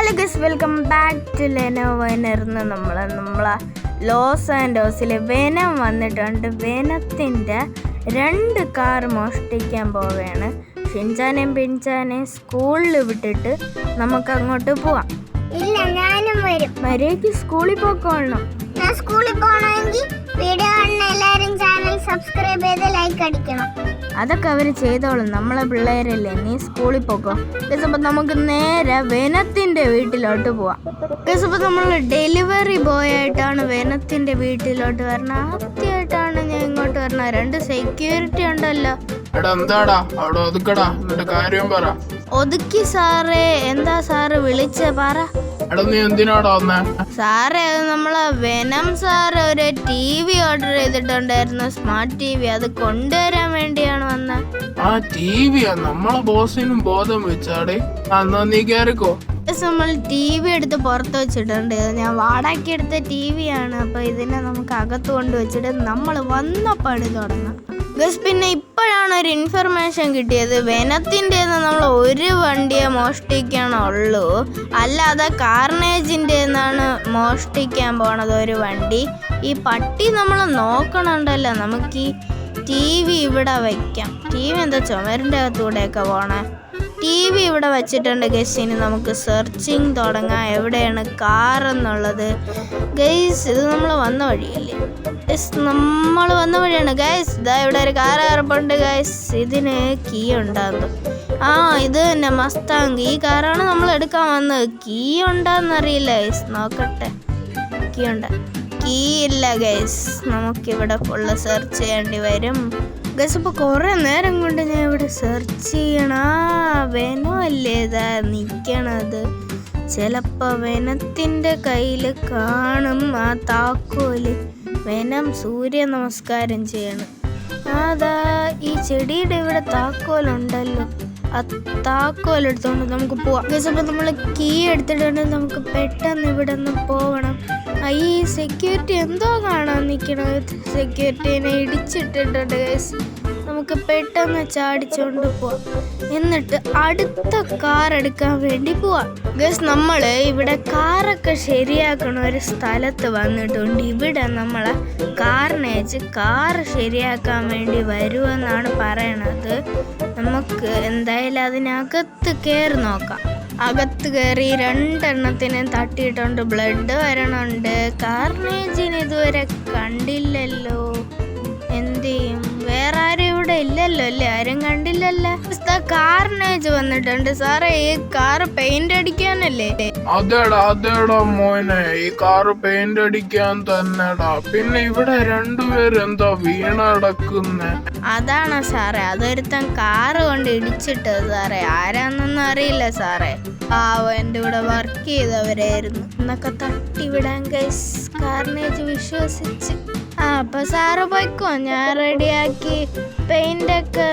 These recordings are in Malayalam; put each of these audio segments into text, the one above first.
Hello guys, welcome back to Lenovo. ഇന്ന് നമ്മളെ ലോസ് ആൻഡോസിലെ വെനം വന്നിട്ടുണ്ട്. വെനത്തിൻ്റെ 2 കാർ മോഷ്ടിക്കാൻ പോവുകയാണ്. ഷിൻചാനെയും പിൻചാനെയും സ്കൂളിൽ വിട്ടിട്ട് നമുക്ക് അങ്ങോട്ട് പോവാം. ഇല്ല, ഞാനും വരും. മര്യാദയ്ക്ക് സ്കൂളിൽ പോയിക്കോളണം. ഞാൻ സ്കൂളിൽ പോകണമെങ്കിൽ വീഡിയോ കാണുന്ന എല്ലാവരും ചാനൽ സബ്സ്ക്രൈബ് ചെയ്ത് ലൈക്ക് അടിക്കണം. അതൊക്കെ അവർ ചെയ്തോളും, നമ്മളെ പിള്ളേരല്ലേ. നീ സ്കൂളിൽ പോക്കോ. അപ്പോൾ നമുക്ക് നേരെ വെനത്തിൻ്റെ വീട്ടിലോട്ട് പോവാം. അപ്പോൾ നമ്മൾ ഡെലിവറി ബോയ് ആയിട്ടാണ് വെനത്തിൻ്റെ വീട്ടിലോട്ട് വരണം. ആദ്യമായിട്ടാണ് ഞാൻ ഇങ്ങോട്ട് വരണം. 2 സെക്യൂരിറ്റി ഉണ്ടല്ലോ. ഒതുക്കി സാറേ. എന്താ സാറ് വിളിച്ചേ? പറ. സാറേ, നമ്മളെ വെനം സാറ് ഒരു TV ഓർഡർ ചെയ്തിട്ടുണ്ടായിരുന്നു, സ്മാർട്ട് TV. അത് കൊണ്ടുവരാൻ വേണ്ടിയാണ് വന്നത്. ആ TV നമ്മളെ ബോസിനും ബോധം വെച്ചാടേ. നീ കേറിക്കോ. നമ്മൾ TV എടുത്ത് പുറത്ത് വെച്ചിട്ടുണ്ട്. ഞാൻ വാടകയ്ക്ക് എടുത്ത TV ആണ്. അപ്പൊ ഇതിനെ നമുക്ക് അകത്ത് കൊണ്ടുവച്ചിട്ട് നമ്മൾ വന്ന പണി തുടങ്ങാം. പിന്നെ ഇപ്പോഴാണ് ഒരു ഇൻഫർമേഷൻ കിട്ടിയത്. വെനത്തിൻ്റെ നമ്മൾ ഒരു വണ്ടിയെ മോഷ്ടിക്കണുള്ളൂ, അല്ലാതെ കാർണേജിൻ്റെ മോഷ്ടിക്കാൻ പോണത് ഒരു വണ്ടി. ഈ പട്ടി നമ്മൾ നോക്കണുണ്ടല്ലോ. നമുക്ക് ഈ TV ഇവിടെ വയ്ക്കാം. TV എന്താ ചുമരിൻ്റെ അകത്തൂടെയൊക്കെ പോണേ. TV ഇവിടെ വെച്ചിട്ടുണ്ട് ഗൈസ്. ഇനി നമുക്ക് സെർച്ചിങ് തുടങ്ങാം, എവിടെയാണ് കാർ എന്നുള്ളത്. ഗൈസ്, ഇത് നമ്മൾ വന്ന വഴിയല്ലേ? നമ്മൾ വന്ന വഴിയാണ് ഗൈസ്. ഇതാ ഇവിടെ ഒരു കാർ കിടപ്പുണ്ട് ഗൈസ്. ഇതിന് കീ ഉണ്ടാകും. ഇത് തന്നെ മസ്താങ്. ഈ കാറാണ് നമ്മൾ എടുക്കാൻ വന്നത്. കീ ഉണ്ടാന്നറിയില്ല ഗൈസ്. നോക്കട്ടെ, കീ ഉണ്ട്. കീ ഇല്ല ഗൈസ്. നമുക്കിവിടെ ഫുള്ള് സെർച്ച് ചെയ്യേണ്ടി വരും ഗൈസ്. ഇപ്പോൾ കുറേ നേരം കൊണ്ട് ഞാൻ ഇവിടെ സെർച്ച് ചെയ്യണ. വെനോ അല്ലേ ഇതാ നിൽക്കണത്. ചിലപ്പോൾ വെനത്തിൻ്റെ കയ്യിൽ കാണും ആ താക്കോല്. വെനം സൂര്യ നമസ്കാരം ചെയ്യണം. അതാ ഈ ചെടിയുടെ ഇവിടെ താക്കോലുണ്ടല്ലോ. ആ താക്കോലെടുത്തോണ്ട് നമുക്ക് പോവാം ഗൈസ്. അപ്പോൾ നമ്മൾ കീ എടുത്തിട്ടുണ്ട്. നമുക്ക് പെട്ടെന്ന് ഇവിടെ നിന്ന് പോകണം. ഈ സെക്യൂരിറ്റി എന്തോ കാണാൻ നിൽക്കണം. സെക്യൂരിറ്റീനെ ഇടിച്ചിട്ടിട്ടുണ്ട് ഗൈസ്. നമുക്ക് പെട്ടെന്ന് ചാടിച്ചോണ്ട് പോവാം. എന്നിട്ട് അടുത്ത കാർ എടുക്കാൻ വേണ്ടി പോവാം ഗൈസ്. നമ്മൾ ഇവിടെ കാറൊക്കെ ശരിയാക്കണ ഒരു സ്ഥലത്ത് വന്നിട്ടുണ്ട്. ഇവിടെ നമ്മളെ കാർണേജ് കാർ ശരിയാക്കാൻ വേണ്ടി വരുമെന്നാണ് പറയണത്. നമുക്ക് എന്തായാലും അതിനകത്ത് കയറി നോക്കാം. അകത്ത് കയറി 2 എണ്ണത്തിനെ തട്ടിയിട്ടുണ്ട്. ബ്ലഡ് വരണുണ്ട്. കാർണേജിന് ഇതുവരെ കണ്ടില്ലല്ലോ. എന്ത് ചെയ്യും? വേറെ ആരും ഇവിടെ ഇല്ലല്ലോ അല്ലേ? ആരും കണ്ടില്ലല്ലോ. കാർണേജ് വന്നിട്ടുണ്ട്. സാറേ, ഈ കാറ് പെയിന്റ് അടിക്കാനല്ലേ? അതേടാ മോനെ, ഈ കാറ് പെയിന്റ് അടിക്കാൻ തന്നെടാ. പിന്നെ ഇവിടെ 2 പേരെന്താ വീണടക്കുന്നേ? അതാണോ സാറേ? അതൊരുത്തൻ കാറ് കൊണ്ട് ഇടിച്ചിട്ടത് സാറേ. ആരാന്നൊന്നും അറിയില്ല സാറേ. എൻ്റെ കൂടെ വർക്ക് ചെയ്തവരായിരുന്നു. എന്നൊക്കെ തട്ടിവിടാൻ ഗൈസ്. കാർണേജ് വിശ്വസിച്ച്. അപ്പൊ സാറ് പോയിക്കോ. ഞാൻ റെഡിയാക്കി പെയിന്റൊക്കെ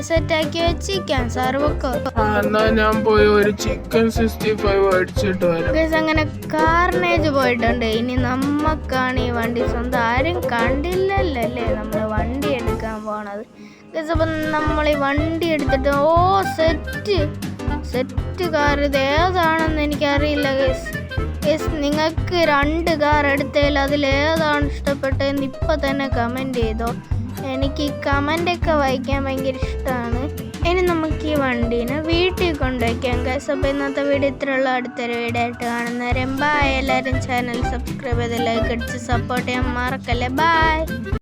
സെറ്റാക്കി വെച്ചിരിക്കാം. സാറ് പോയിക്കോ. എന്നാ ഞാൻ പോയി ഒരു ചിക്കൻ 65 അടിച്ചിട്ട് വരാം. അങ്ങനെ കാർണേജ് പോയിട്ടുണ്ട്. ഇനി നമ്മക്കാണ് ഈ വണ്ടി സ്വന്തം. ആരും കണ്ടില്ലല്ലോ അല്ലേ നമ്മൾ വണ്ടി എടുക്കാൻ പോണത്. അപ്പം നമ്മൾ ഈ വണ്ടി എടുത്തിട്ട് സെറ്റ് കാർ. ഇത് ഏതാണെന്ന് എനിക്കറിയില്ല ഗൈസ്. നിങ്ങൾക്ക് 2 കാർ എടുത്തതിൽ അതിലേതാണ് ഇഷ്ടപ്പെട്ടതെന്ന് ഇപ്പം തന്നെ കമൻറ്റ് ചെയ്തോ. എനിക്ക് ഈ കമൻ്റൊക്കെ വായിക്കാൻ ഭയങ്കര ഇഷ്ടമാണ്. ഇനി നമുക്ക് ഈ വണ്ടീനെ വീട്ടിൽ കൊണ്ടുവയ്ക്കാം ഗൈസ്. അപ്പോൾ ഇന്നത്തെ വീഡിയോ ഇത്രയുള്ള. അടുത്തൊരു വീഡിയോ ആയിട്ട് കാണുന്നവരെ ബൈ. എല്ലാവരും ചാനൽ സബ്സ്ക്രൈബ് ചെയ്ത് ലൈക്ക് അടിച്ച് സപ്പോർട്ട് ചെയ്യാൻ മറക്കല്ലേ. ബൈ.